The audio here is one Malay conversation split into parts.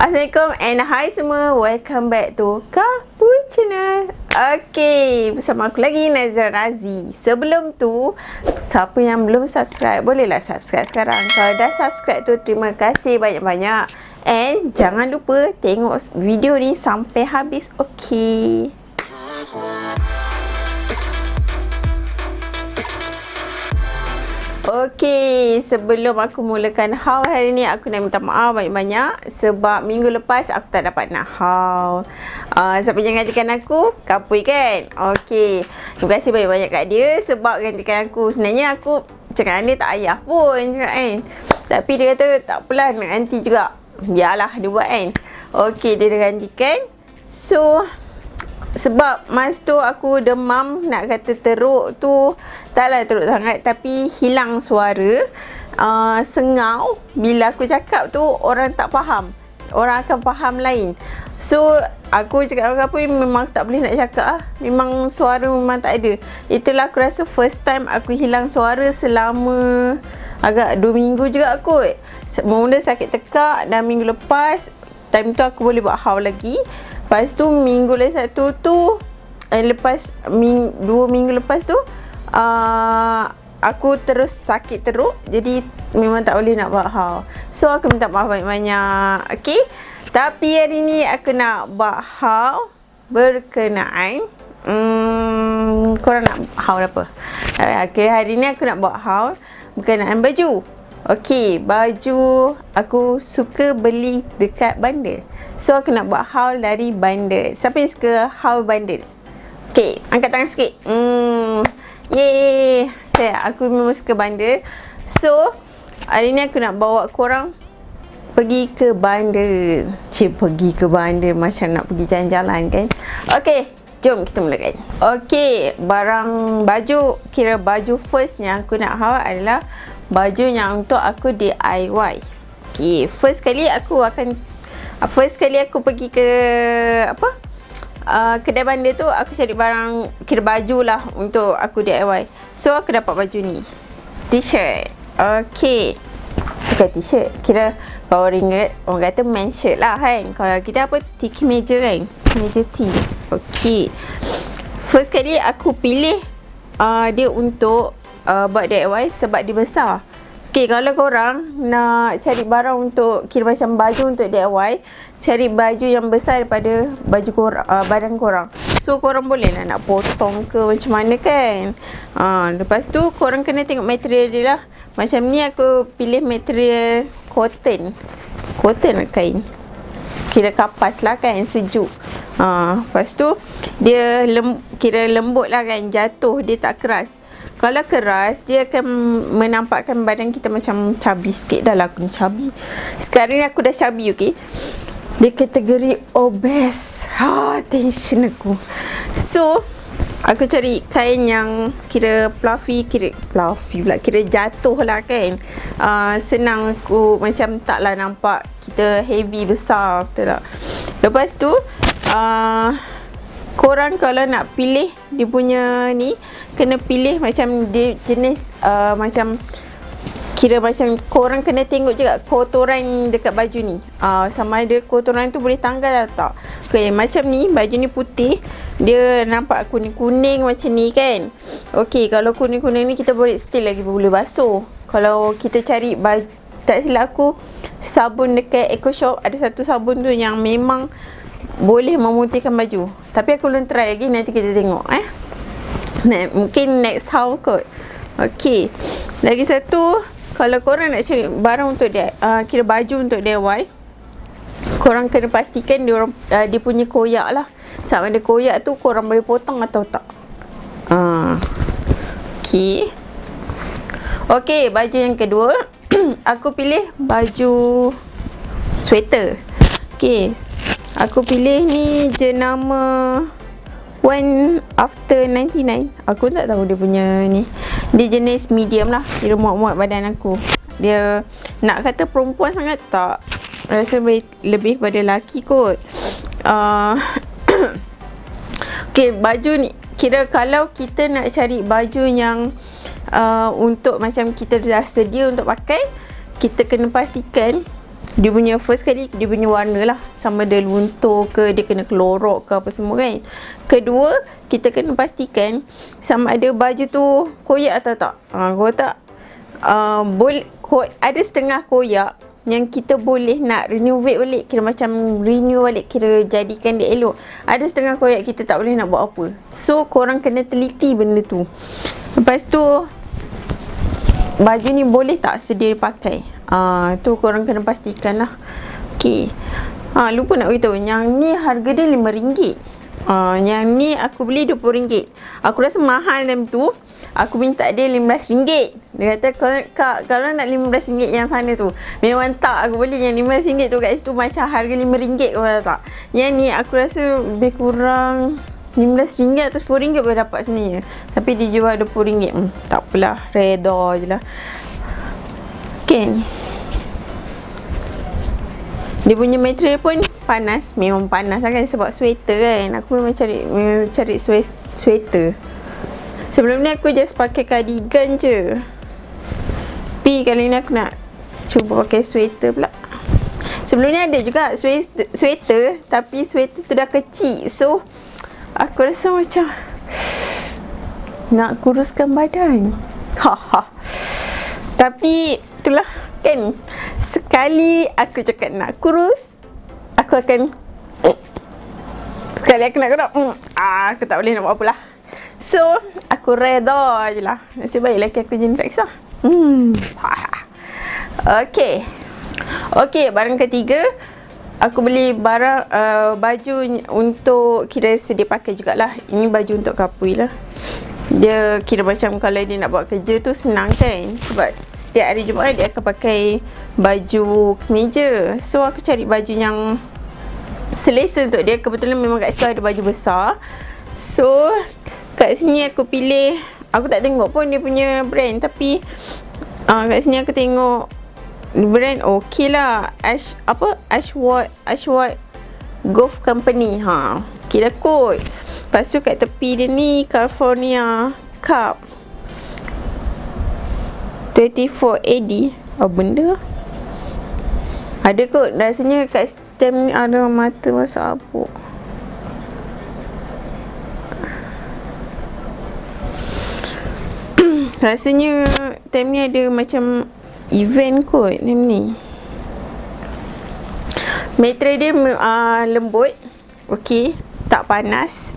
Assalamualaikum and hi semua. Welcome back to channel. Okay, bersama aku lagi Nazar Razi. Sebelum tu, siapa yang belum subscribe, bolehlah subscribe sekarang. Kalau dah subscribe tu, terima kasih banyak-banyak. And jangan lupa tengok video ni sampai habis. Okay. Okey, sebelum aku mulakan haul hari ni, aku nak minta maaf banyak-banyak sebab minggu lepas aku tak dapat nak haul. Siapa yang gantikan aku? Kapui kan? Okey, terima kasih banyak-banyak kat dia sebab gantikan aku. Sebenarnya aku cakap dengan dia tak payah pun cakap kan. Tapi dia kata tak apalah, nak ganti juga. Biarlah dia buat kan. Okey, dia dah gantikan. So sebab masa tu aku demam, nak kata teruk tu taklah teruk sangat, tapi hilang suara, sengau. Bila aku cakap tu orang tak faham, orang akan faham lain. So aku cakap dengan apa, memang tak boleh nak cakap lah. Memang suara memang tak ada. Itulah aku rasa first time aku hilang suara selama agak 2 minggu juga kot. Mula sakit tekak, dan minggu lepas time tu aku boleh buat haul lagi. Lepas tu minggu satu tu, lepas 2 minggu lepas tu, aku terus sakit teruk. Jadi memang tak boleh nak buat haul. So aku minta maaf banyak-banyak. Okay, tapi hari ni aku nak buat haul berkenaan korang nak haul apa? Okay, hari ni aku nak buat haul berkenaan baju. Okey, baju aku suka beli dekat bandar. So aku nak buat haul dari bandar. Siapa yang suka haul bandar? Okey, angkat tangan sikit. Yeay. Aku memang suka bandar. So hari ni aku nak bawa korang pergi ke bandar. Pergi ke bandar macam nak pergi jalan-jalan kan. Okey, jom kita mulakan. Okey, barang baju, kira baju first yang aku nak haul adalah baju yang untuk aku DIY. Okay, first kali aku pergi ke kedai bandar tu, aku cari barang, kira baju lah untuk aku DIY. So aku dapat baju ni, t-shirt. Okay, bukan t-shirt, kira kalau ringgit orang kata man shirt lah kan. Kalau kita T kemeja kan, kemeja T. Okay, first kali aku pilih dia untuk buat DIY sebab dia besar. Okay, kalau korang nak cari barang untuk kira macam baju untuk DIY, cari baju yang besar daripada baju korang, badan korang. So korang boleh lah nak potong ke macam mana kan. Lepas tu korang kena tengok material dia lah. Macam ni aku pilih material cotton kain, kira kapas lah kan, sejuk. Lepas tu dia kira lembut lah kan, jatuh dia tak keras. Kalau keras, dia akan menampakkan badan kita macam cabi sikit. Dah lah aku ni cabi. Sekarang ni aku dah cabi, okey. Dia kategori obes. Tension aku. So aku cari kain yang kira fluffy pula, kira jatuh lah kan. Senang aku, macam taklah nampak kita heavy besar, betul tak? Lepas tu korang kalau nak pilih dia punya ni, kena pilih macam dia jenis macam kira macam korang kena tengok juga kotoran dekat baju ni. Sama ada kotoran tu boleh tanggal atau tak. Okay, macam ni baju ni putih, dia nampak kuning-kuning macam ni kan. Okay, kalau kuning-kuning ni kita boleh still lagi boleh basuh. Kalau kita cari baju, tak silap aku, sabun dekat Eco Shop, ada satu sabun tu yang memang boleh memutihkan baju. Tapi aku belum try lagi, nanti kita tengok mungkin next haul kot. Okay, lagi satu, kalau korang nak cari barang untuk kira baju untuk DIY, korang kena pastikan dia punya koyak lah. Sama ada koyak tu korang boleh potong atau tak. Okay, baju yang kedua aku pilih baju sweater. Okay, aku pilih ni jenama One After 99. Aku tak tahu dia punya ni. Dia jenis medium lah, kira muat-muat badan aku. Dia nak kata perempuan sangat tak, rasa lebih kepada lelaki kot. Okay, baju ni kira kalau kita nak cari baju yang untuk macam kita dah sedia untuk pakai, kita kena pastikan dia punya first kali, dia punya warna lah, sama ada luntur ke, dia kena kelorok ke apa semua kan. Kedua, kita kena pastikan sama ada baju tu koyak atau tak. Kalau tak, ada setengah koyak yang kita boleh nak renovate balik, kira macam renew balik, kira jadikan dia elok. Ada setengah koyak kita tak boleh nak buat apa. So korang kena teliti benda tu. Lepas tu, baju ni boleh tak sedia dipakai? Tu korang kena pastikan lah. Okay, lupa nak beritahu, yang ni harga dia RM5. Yang ni aku beli RM20. Aku rasa mahal time tu. Aku minta dia RM15. Dia kata, Kak, kalau nak RM15 yang sana tu, memang tak, aku beli yang RM15 tu kat situ macam harga RM5 kalau tak. Yang ni aku rasa lebih kurang RM15 atau RM10 boleh dapat sebenarnya. Tapi dia jual RM20. Tak apalah, reda je lah kan. Dia punya material pun panas, memang panas lah kan, sebab sweater kan. Aku memang cari sweater. Sebelum ni aku just pakai cardigan je. Tapi kali ni aku nak cuba pakai sweater pula. Sebelum ni ada juga sweater, tapi sweater tu dah kecil. So aku rasa macam nak kuruskan badan. Tapi itulah kan, sekali aku cakap nak kurus, aku akan sekali aku nak kurus, aku tak boleh nak buat apalah. So aku reda je lah. Nasib baik lelaki aku jenis tak kisah. Okay, barang ketiga, aku beli barang baju untuk kira sedia pakai jugalah. Ini baju untuk kapui lah. Dia kira macam kalau dia nak buat kerja tu senang kan, sebab setiap hari Jumaat dia akan pakai baju kemeja. So aku cari baju yang selesa untuk dia. Kebetulan memang kat situ ada baju besar. So kat sini aku pilih, aku tak tengok pun dia punya brand, tapi kat sini aku tengok brand okey lah. Ashwood Golf Company. Okey lah kot. Lepas tu kat tepi dia ni California Cup 24 AD. Apa benda? Ada kot. Rasanya kat stem ni ada mata masa abuk. Rasanya time ni ada macam event kot time ni. Material dia lembut, okey, tak panas.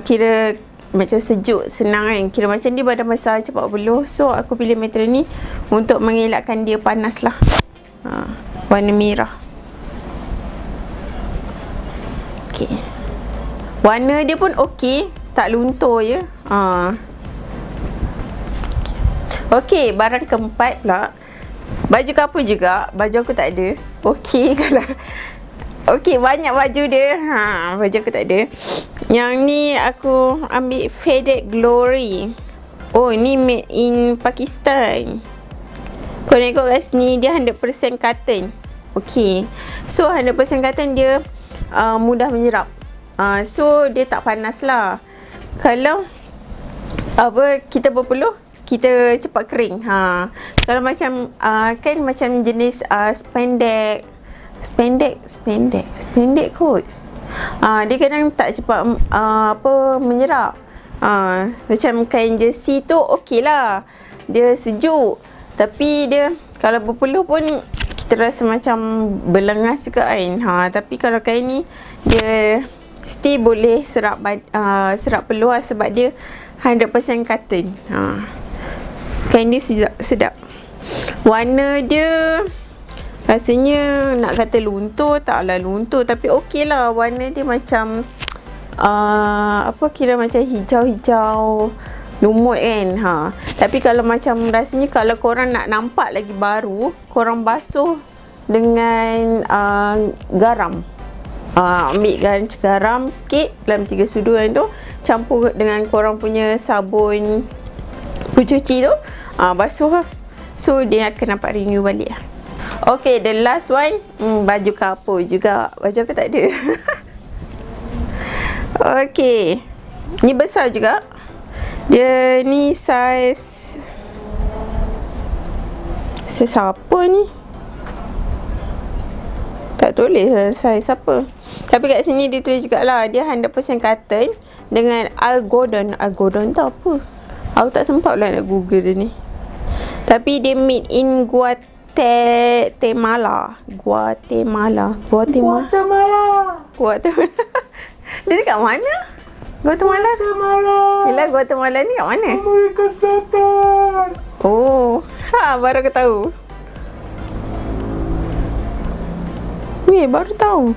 Kira macam sejuk, senang kan. Kira macam dia badan besar, cepat berpeluh. So aku pilih material ni untuk mengelakkan dia panas lah. Warna merah. Okay, warna dia pun okey, tak luntur je. Okey, barang keempat pula, baju kapur juga. Baju aku tak ada. Okey kalau okey, banyak baju dia. Baju aku tak ada. Yang ni aku ambil Faded Glory. Oh, ni made in Pakistan. Kau tengok kat sini, dia 100% cotton. Okey, so 100% cotton, dia mudah menyerap. So dia tak panas lah. Kalau kita berpeluh, kita cepat kering. Kalau macam kan macam jenis spandex kot. Dia kadang tak cepat menyerap. Macam kain jersey tu okey lah, dia sejuk. Tapi dia kalau berpeluh pun kita rasa macam berlengas juga kan. Tapi kalau kain ni, dia still boleh serap peluh lah, sebab dia 100% cotton. Kain dia sedap. Warna dia rasanya nak kata luntur, taklah luntur, tapi okey lah. Warna dia macam kira macam hijau-hijau lumut kan. Tapi kalau macam rasanya, kalau korang nak nampak lagi baru, korang basuh dengan garam. Ambil garam sikit dalam 3 sudu kan tu, campur dengan korang punya sabun pencuci tu, basuh lah. So dia akan nampak renew balik lah. Okay, the last one, baju kapur juga. Baju aku tak ada. Okay, ni besar juga. Dia ni size apa ni? Tak tulis lah saiz apa. Tapi kat sini dia tulis jugalah, dia 100% cotton dengan algodon. Algodon tu apa? Aku tak sempat pula nak google dia ni. Tapi dia made in Guatemala. Dia dekat mana? Guatemala. Yelah, Guatemala ni kat mana? Amerika Selatan. Oh, baru aku tahu. Weh, baru tahu.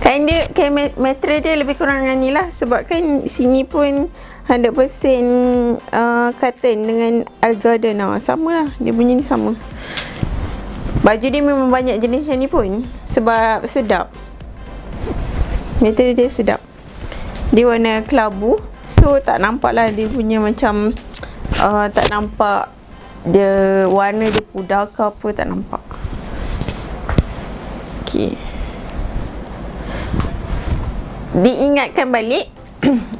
Kain dia, kain material dia lebih kurang dengan ni lah. Sebab kan sini pun 100% cotton dengan algodon. Sama lah, dia punya ni sama. Baju dia memang banyak jenis yang ni pun. Sebab sedap. Material dia sedap. Dia warna kelabu. So tak nampak lah dia punya macam tak nampak dia warna dia pudar ke apa, tak nampak. Okay, diingatkan balik.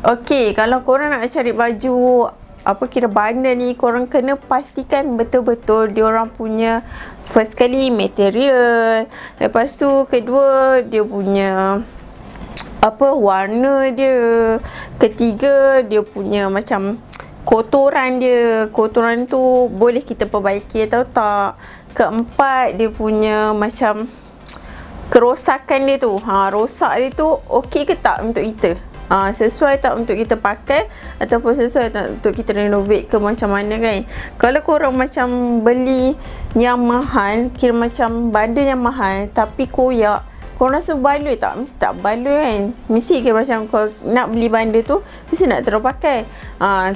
Okay, kalau korang nak cari baju apa kira bundle ni, korang kena pastikan betul-betul diorang punya first kali material, lepas tu kedua dia punya apa warna dia, ketiga dia punya macam kotoran dia, kotoran tu boleh kita perbaiki atau tak, keempat dia punya macam kerosakan dia tu, rosak dia tu okey ke tak untuk kita, sesuai tak untuk kita pakai ataupun sesuai tak untuk kita renovate ke macam mana kan. Kalau korang macam beli yang mahal, kira macam bundle yang mahal tapi koyak, korang rasa baloi tak? Mesti tak baloi kan. Mesti kira macam kau nak beli bundle tu mesti nak terus pakai.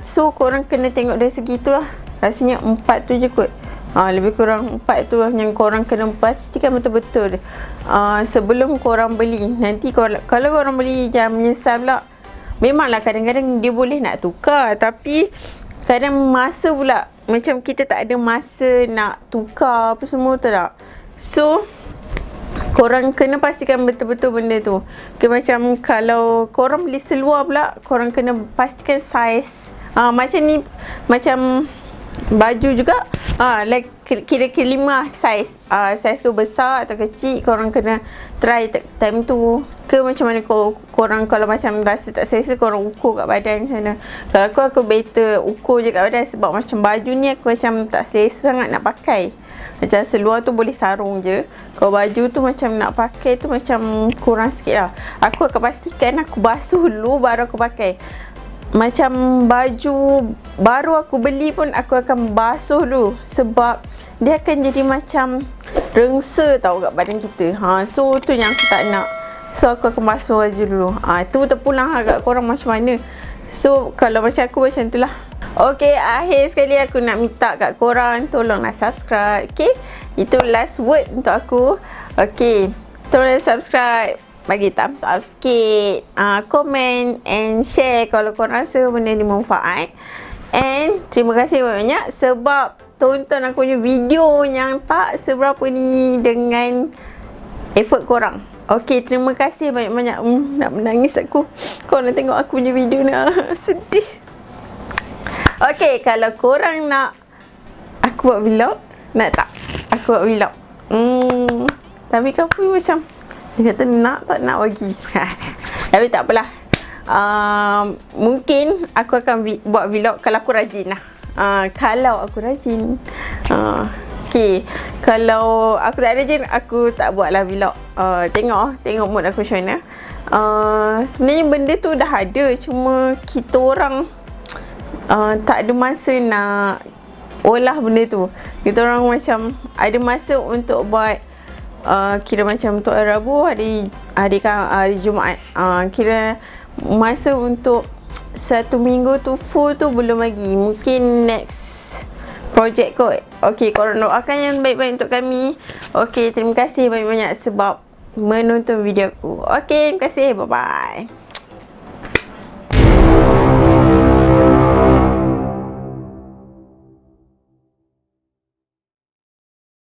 So korang kena tengok dari segi tu lah. Rasanya 4 tu je kot. Lebih kurang 4 tu lah yang korang kena pastikan betul-betul sebelum korang beli. Nanti kalau korang beli jangan menyesal pula. Memanglah kadang-kadang dia boleh nak tukar, tapi kadang masa pula macam kita tak ada masa nak tukar apa semua tu tak. So korang kena pastikan betul-betul benda tu. Macam kalau korang beli seluar pula, korang kena pastikan saiz. Macam ni, macam baju juga, like kira-kira 5 saiz. Saiz tu besar atau kecil, korang kena try time tu. Ke macam mana korang kalau macam rasa tak selesa, korang ukur kat badan sana. Kalau aku better ukur je kat badan, sebab macam baju ni aku macam tak selesa sangat nak pakai. Macam seluar tu boleh sarung je, kalau baju tu macam nak pakai tu macam kurang sikit lah. Aku akan pastikan aku basuh dulu baru aku pakai. Macam baju baru aku beli pun aku akan basuh dulu, sebab dia akan jadi macam rengsa tau kat badan kita. So tu yang aku tak nak. So aku akan basuh baju dulu. Tu terpulang kat korang macam mana. So kalau macam aku macam tu lah. Okay, akhir sekali aku nak minta kat korang tolonglah subscribe. Okay, itu last word untuk aku. Okay, tolonglah subscribe, bagi thumbs up sikit, komen and share kalau korang rasa benda ni manfaat. And terima kasih banyak sebab tonton aku punya video yang tak seberapa ni dengan effort korang. Okay, terima kasih banyak-banyak. Nak menangis aku korang tengok aku punya video ni. Sedih. Okay, kalau korang nak aku buat vlog, nak tak aku buat vlog? Tapi kamu macam dia kata nak tak nak bagi. Tapi tak apalah. Mungkin aku akan buat vlog kalau aku rajin lah. Kalau aku rajin. Okay, kalau aku tak rajin, aku tak buat lah vlog. Tengok mood aku macam mana. Sebenarnya benda tu dah ada, cuma kita orang tak ada masa nak olah benda tu. Kita orang macam ada masa untuk buat kira macam untuk hari Rabu, hari Jumaat. Kira masa untuk 1 minggu tu full tu belum lagi. Mungkin next project kot. Okay, korang doakan yang baik-baik untuk kami. Okay, terima kasih banyak-banyak sebab menonton video aku. Okay, terima kasih. Bye-bye.